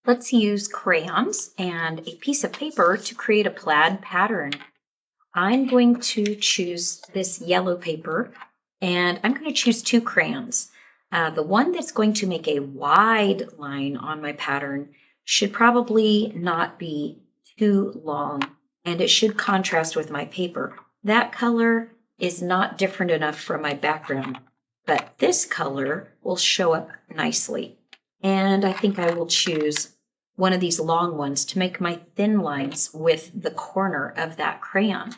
Let's use crayons and a piece of paper to create a plaid pattern. I'm going to choose this yellow paper and I'm going to choose two crayons. The one that's going to make a wide line on my pattern should probably not be too long and it should contrast with my paper. That color is not different enough from my background, but this color will show up nicely. And I think I will choose one of these long ones to make my thin lines with the corner of that crayon.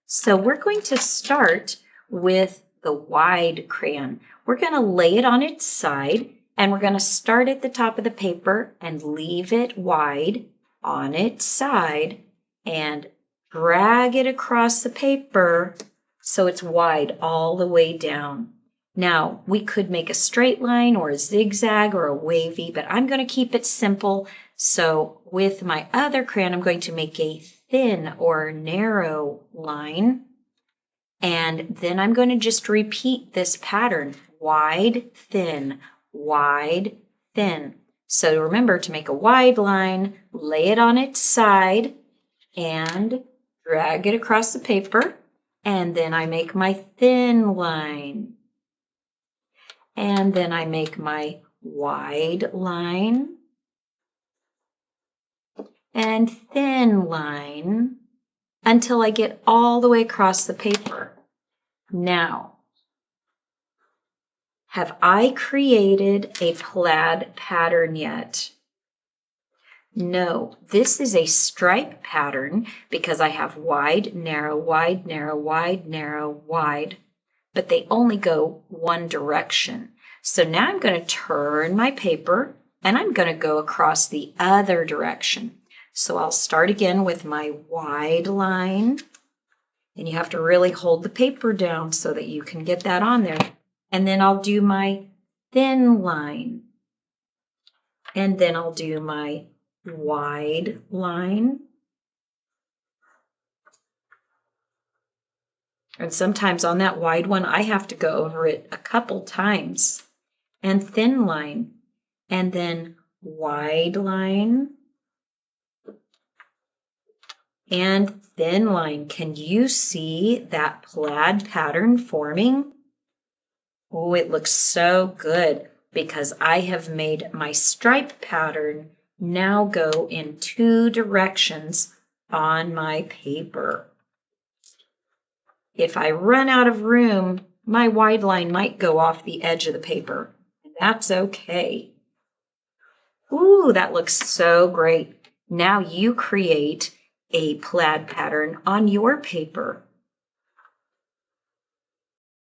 So we're going to start with the wide crayon. We're going to lay it on its side and we're going to start at the top of the paper and leave it wide on its side and drag it across the paper so it's wide all the way down. Now, we could make a straight line or a zigzag or a wavy, but I'm going to keep it simple. So with my other crayon, I'm going to make a thin or narrow line. And then I'm going to just repeat this pattern, wide, thin, wide, thin. So remember to make a wide line, lay it on its side, and drag it across the paper. And then I make my thin line. And then I make my wide line and thin line until I get all the way across the paper. Now, have I created a plaid pattern yet? No, this is a stripe pattern because I have wide, narrow, wide, narrow, wide, narrow, wide, but they only go one direction. So now I'm going to turn my paper and I'm going to go across the other direction. So I'll start again with my wide line, and you have to really hold the paper down so that you can get that on there. And then I'll do my thin line, and then I'll do my wide line. And sometimes on that wide one, I have to go over it a couple times. And thin line, and then wide line, and thin line. Can you see that plaid pattern forming? Oh, it looks so good because I have made my stripe pattern now go in two directions on my paper. If I run out of room, my wide line might go off the edge of the paper, and that's okay. Ooh, that looks so great. Now you create a plaid pattern on your paper.